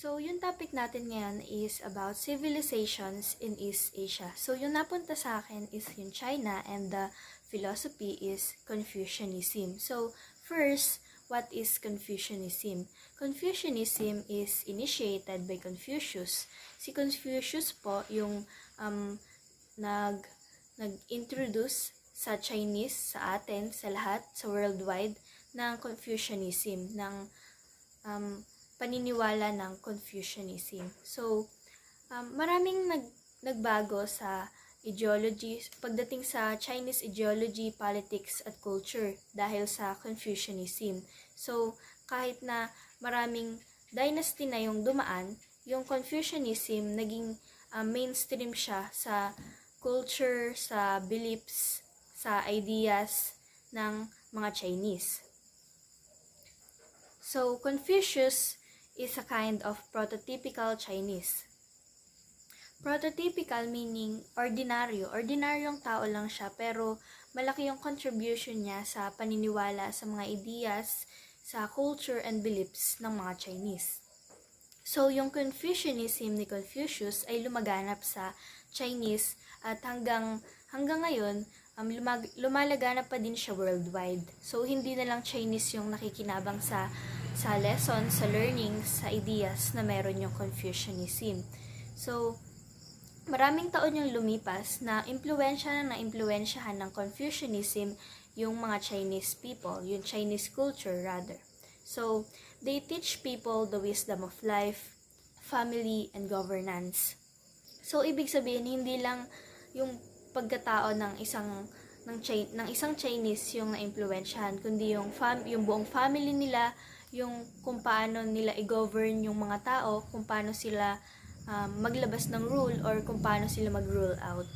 So, yung topic natin ngayon is about civilizations in East Asia. So, yung napunta sa akin is yung China and the philosophy is Confucianism. So, first, what is Confucianism? Confucianism is initiated by Confucius. Si Confucius po yung um, nag, nag-introduce sa Chinese, sa atin, sa lahat, sa worldwide, ng Confucianism, ng paniniwala ng Confucianism. So, maraming nagbago sa ideology pagdating sa Chinese ideology, politics at culture dahil sa Confucianism. So, kahit na maraming dynasty na yung dumaan, yung Confucianism naging mainstream siya sa culture, sa beliefs, sa ideas ng mga Chinese. So, Confucius is a kind of prototypical Chinese. Prototypical meaning ordinaryo. Ordinaryong tao lang siya pero malaki yung contribution niya sa paniniwala sa mga ideas, sa culture and beliefs ng mga Chinese. So, yung Confucianism ni Confucius ay lumaganap sa Chinese at hanggang ngayon, lumalaganap pa din siya worldwide. So, hindi na lang Chinese yung nakikinabang sa lessons, sa learnings, sa ideas na meron yung Confucianism. So, maraming taon yung lumipas na impluwensyahan ng Confucianism yung mga Chinese people, yung Chinese culture rather. So, they teach people the wisdom of life, family, and governance. So, ibig sabihin, hindi lang yung pagkatao ng isang Chinese yung naimpluwensyahan, kundi yung buong family nila, yung kung paano nila i-govern yung mga tao, kung paano sila maglabas ng rule or kung paano sila mag-rule out.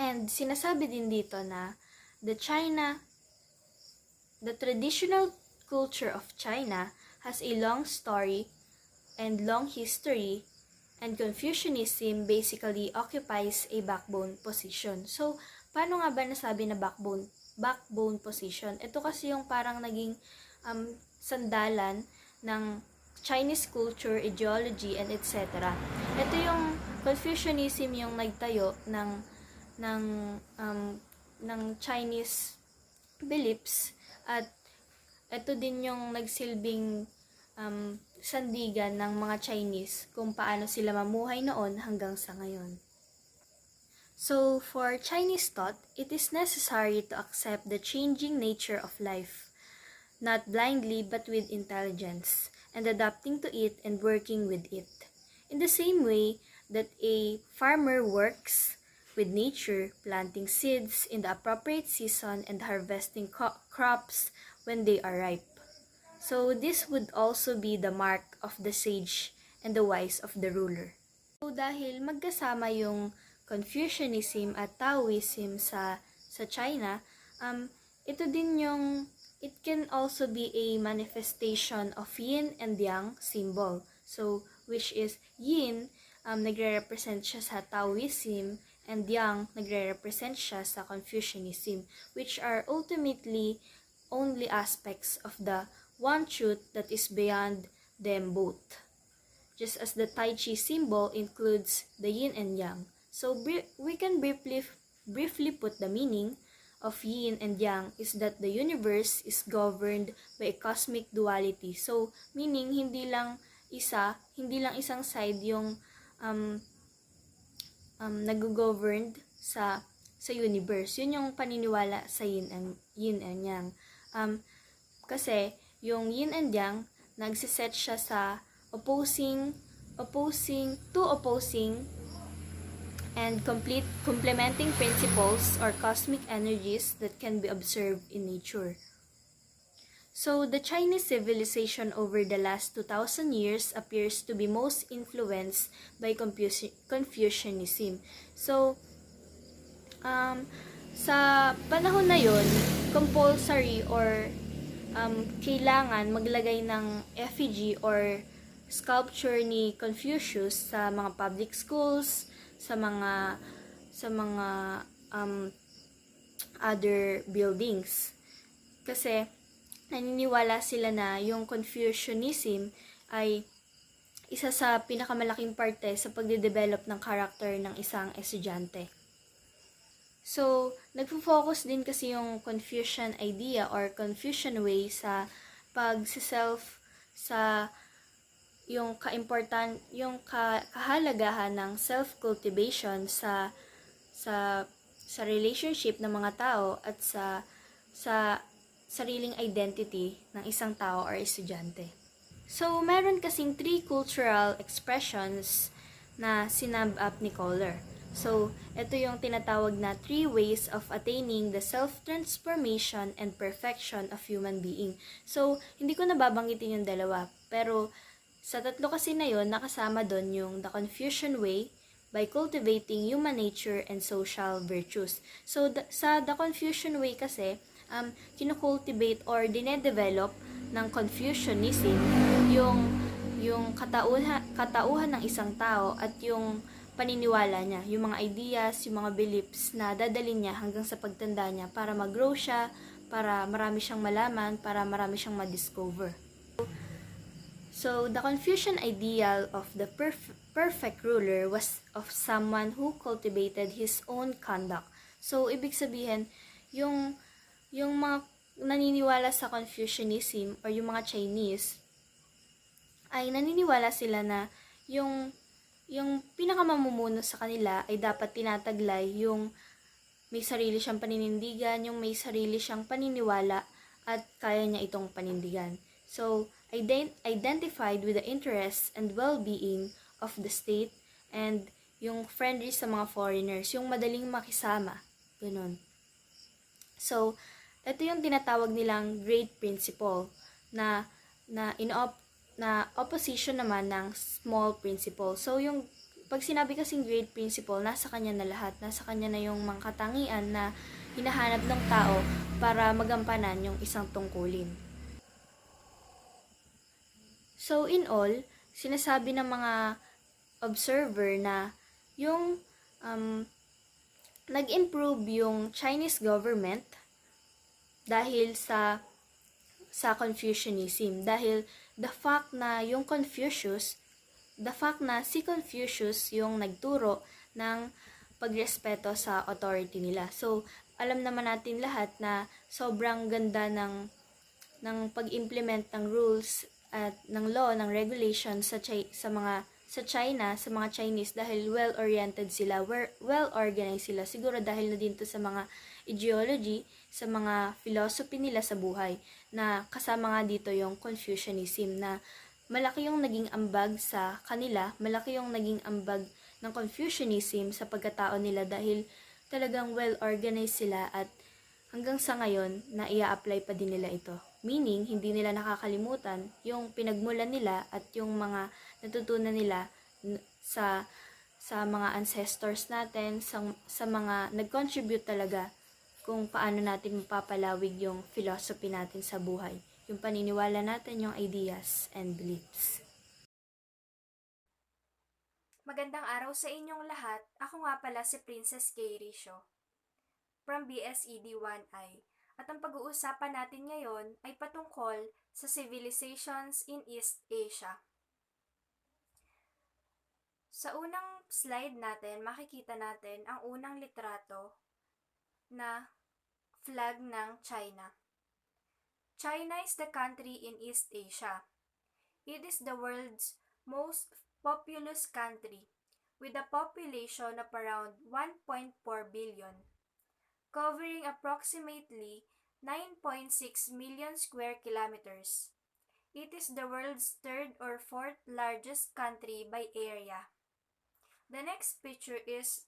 And sinasabi din dito na the traditional culture of China has a long story and long history, and Confucianism basically occupies a backbone position. So, paano nga ba nasabi na backbone position? Ito kasi yung parang naging sandalan ng Chinese culture, ideology, and etc. Ito yung Confucianism yung nagtayo ng Chinese beliefs, at ito din yung nagsilbing sandigan ng mga Chinese kung paano sila mamuhay noon hanggang sa ngayon. So, for Chinese thought, it is necessary to accept the changing nature of life, not blindly but with intelligence, and adapting to it and working with it. In the same way that a farmer works with nature, planting seeds in the appropriate season and harvesting crops when they are ripe. So this would also be the mark of the sage and the wise of the ruler. So dahil magkasama yung Confucianism at Taoism sa China, ito din yung it can also be a manifestation of yin and yang symbol. So, which is yin, nagre-represent siya sa Taoism, and yang, nagre-represent siya sa Confucianism, which are ultimately only aspects of the one truth that is beyond them both. Just as the Tai Chi symbol includes the yin and yang. So, we can briefly put the meaning of yin and yang is that the universe is governed by a cosmic duality. So, meaning hindi lang isang side yung nag-governed sa universe. Yun yung paniniwala sa yin and yang. Kasi yung yin and yang nagsiset siya sa opposing and complementing principles or cosmic energies that can be observed in nature. So, the Chinese civilization over the last 2,000 years appears to be most influenced by Confucianism. So, sa panahon na yon, compulsory or kailangan maglagay ng effigy or sculpture ni Confucius sa mga public schools, sa mga other buildings. Kasi naniniwala sila na yung Confucianism ay isa sa pinakamalaking parte sa pagde-develop ng character ng isang estudyante. So, nagfo-focus din kasi yung Confucian idea or Confucian way sa pag-self sa kahalagahan ng self-cultivation sa relationship ng mga tao at sa sariling identity ng isang tao or estudyante. So, meron kasing 3 cultural expressions na sinab up ni Kohler. So, ito yung tinatawag na 3 ways of attaining the self-transformation and perfection of human being. So, hindi ko nababanggitin yung dalawa, pero sa tatlo kasi na yon, nakasama doon yung the Confucian way by cultivating human nature and social virtues. So, sa the Confucian way kasi, kinocultivate or dinedevelop ng Confucianism yung katauhan ng isang tao at yung paniniwala niya, yung mga ideas, yung mga beliefs na dadalhin niya hanggang sa pagtanda niya para mag-grow siya, para marami siyang malaman, para marami siyang ma-discover. So, the Confucian ideal of the perfect ruler was of someone who cultivated his own conduct. So, ibig sabihin, yung mga naniniwala sa Confucianism or yung mga Chinese, ay naniniwala sila na yung pinakamamumuno sa kanila ay dapat tinataglay yung may sarili siyang paninindigan, yung may sarili siyang paniniwala at kaya niya itong panindigan. So, identified with the interests and well-being of the state and yung friendly sa mga foreigners, yung madaling makisama. Ganun. So, ito yung tinatawag nilang great principle na opposition naman ng small principle. So, yung pag sinabi kasing great principle, nasa kanya na lahat. Nasa kanya na yung mga katangian na hinahanap ng tao para magampanan yung isang tungkulin. So, in all, sinasabi ng mga observer na yung nag-improve yung Chinese government dahil sa Confucianism. Dahil the fact na si Confucius yung nagturo ng pagrespeto sa authority nila. So, alam naman natin lahat na sobrang ganda ng pag-implement ng rules at ng law, ng regulation sa China, sa mga Chinese dahil well-oriented sila, well-organized sila. Siguro dahil na din to sa mga ideology, sa mga philosophy nila sa buhay, na kasama nga dito yung Confucianism na malaki yung naging ambag sa kanila, malaki yung naging ambag ng Confucianism sa pagkatao nila dahil talagang well-organized sila at hanggang sa ngayon na ia-apply pa din nila ito. Meaning, hindi nila nakakalimutan yung pinagmulan nila at yung mga natutunan nila sa mga ancestors natin, sa mga nag-contribute talaga kung paano natin mapapalawig yung philosophy natin sa buhay, yung paniniwala natin, yung ideas and beliefs. Magandang araw sa inyong lahat. Ako nga pala si Princess Kay Risho from BSED 1I. At ang pag-uusapan natin ngayon ay patungkol sa civilizations in East Asia. Sa unang slide natin, makikita natin ang unang litrato na flag ng China. China is the country in East Asia. It is the world's most populous country with a population of around 1.4 billion, covering approximately 9.6 million square kilometers. It is the world's third or fourth largest country by area. The next picture is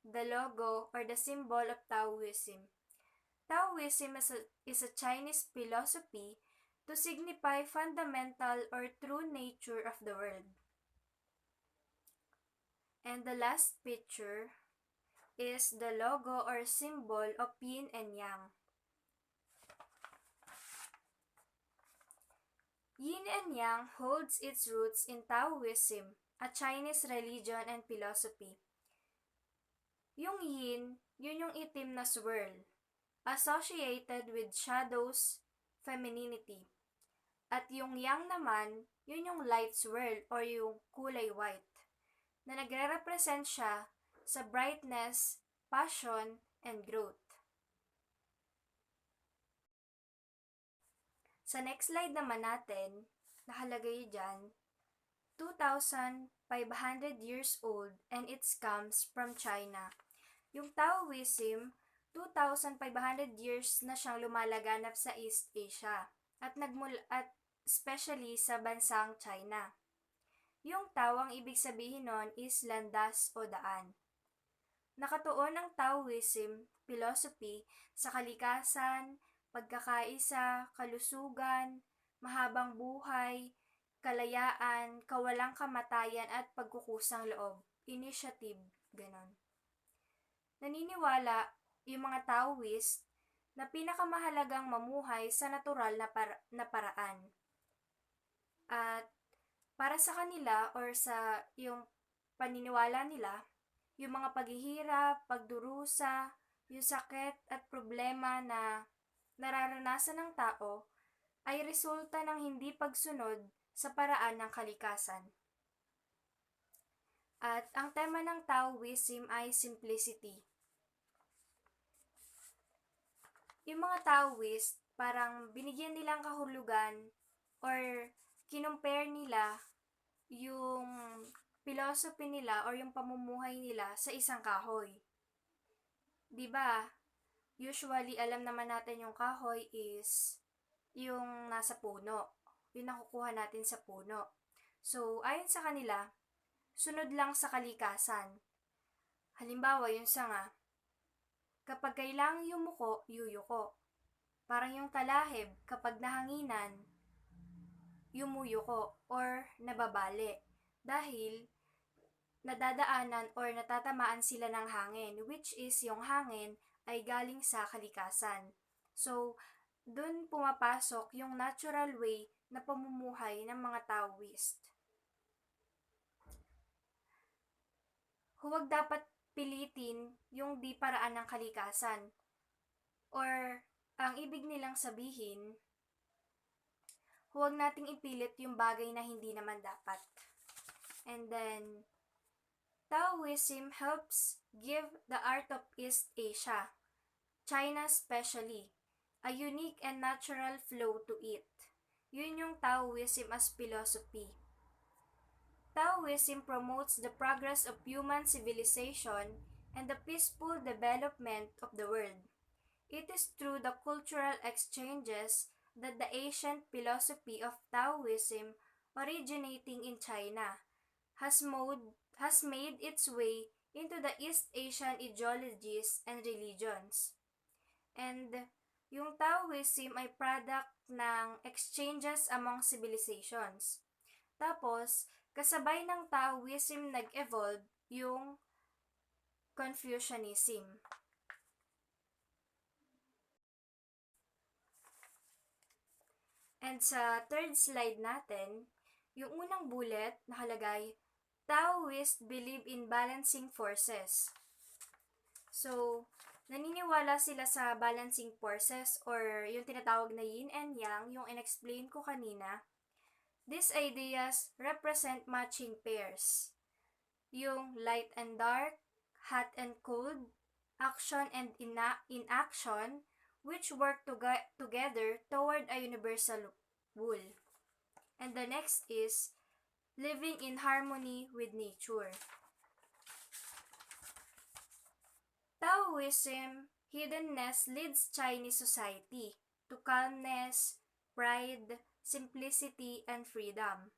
the logo or the symbol of Taoism. Taoism is a Chinese philosophy to signify fundamental or true nature of the world. And the last picture is the logo or symbol of yin and yang. Yin and yang holds its roots in Taoism, a Chinese religion and philosophy. Yung yin, yun yung itim na swirl, associated with shadows, femininity. At yung yang naman, yun yung light swirl or yung kulay white na nagre-represent siya sa brightness, passion, and growth. Sa next slide naman natin, nakalagay dyan, 2,500 years old and it comes from China. Yung Taoism, 2,500 years na siyang lumalaganap sa East Asia at especially sa bansang China. Yung Tao ang ibig sabihin nun is landas o daan. Nakatuon ang Taoism philosophy sa kalikasan, pagkakaisa, kalusugan, mahabang buhay, kalayaan, kawalang kamatayan at pagkukusang loob, initiative, ganon. Naniniwala yung mga Taoist na pinakamahalagang mamuhay sa natural na paraan. At para sa kanila or sa yung paniniwala nila, yung mga paghihirap, pagdurusa, yung sakit at problema na nararanasan ng tao ay resulta ng hindi pagsunod sa paraan ng kalikasan. At ang tema ng Taoism ay simplicity. Yung mga Taoist, parang binigyan nilang kahulugan or kinumpare nila yung philosophy nila or yung pamumuhay nila sa isang kahoy. 'Di ba? Usually, alam naman natin yung kahoy is yung nasa puno. Yung nakukuha natin sa puno. So, ayon sa kanila, sunod lang sa kalikasan. Halimbawa, yung sanga, kapag kailangang yumuko, yuyuko. Parang yung talahib, kapag nahanginan, yumuyuko or nababali. Dahil nadadaanan or natatamaan sila ng hangin, which is yung hangin ay galing sa kalikasan. So, dun pumapasok yung natural way na pamumuhay ng mga Taoist. Huwag dapat pilitin yung di paraan ng kalikasan. Or, ang ibig nilang sabihin, huwag nating ipilit yung bagay na hindi naman dapat. And then, Taoism helps give the art of East Asia, China especially, a unique and natural flow to it. Yun yung Taoism as philosophy. Taoism promotes the progress of human civilization and the peaceful development of the world. It is through the cultural exchanges that the ancient philosophy of Taoism, originating in China, has made its way into the East Asian ideologies and religions. And yung Taoism ay product ng exchanges among civilizations. Tapos, kasabay ng Taoism nag-evolve yung Confucianism. And sa third slide natin, yung unang bullet nakalagay, Taoists believe in balancing forces. So, naniniwala sila sa balancing forces or yung tinatawag na yin and yang, yung in-explain ko kanina. These ideas represent matching pairs. Yung light and dark, hot and cold, action and inaction, which work together toward a universal goal. And the next is living in harmony with nature. Taoism, hiddenness leads Chinese society to calmness, pride, simplicity, and freedom.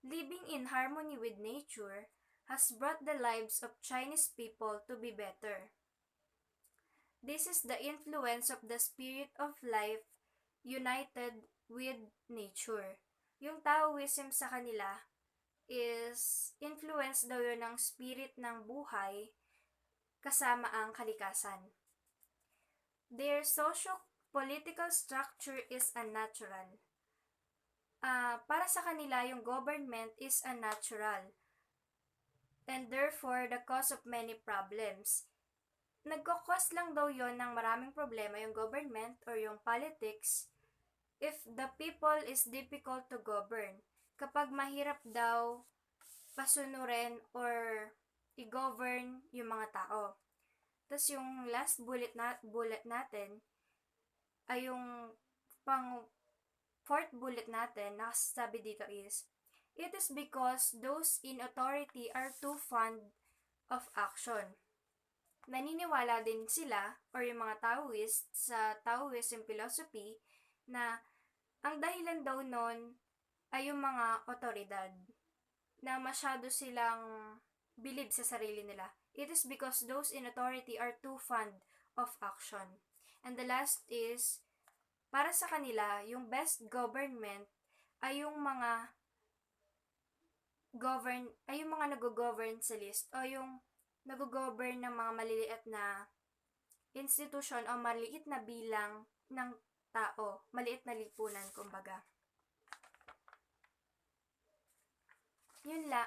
Living in harmony with nature has brought the lives of Chinese people to be better. This is the influence of the spirit of life united with nature. Yung Taoism sa kanila is influence daw yun ng spirit ng buhay kasama ang kalikasan. Their socio-political structure is unnatural. Para sa kanila, yung government is unnatural and therefore the cause of many problems. Nagkakos lang daw yon ng maraming problema yung government or yung politics if the people is difficult to govern. Kapag mahirap daw pasunurin or i-govern yung mga tao. Tapos yung last bullet natin ay yung pang fourth bullet natin, nakasabi dito is, it is because those in authority are too fond of action. Naniniwala din sila or yung mga Taoist sa Taoism philosophy na ang dahilan daw nun ay yung mga otoridad na masyado silang believe sa sarili nila. It is because those in authority are too fond of action. And the last is, para sa kanila, yung best government ay yung mga nag-govern sa list o yung nag-govern ng mga maliliit na institution o maliit na bilang ng tao, maliit na lipunan kumbaga. Yun la.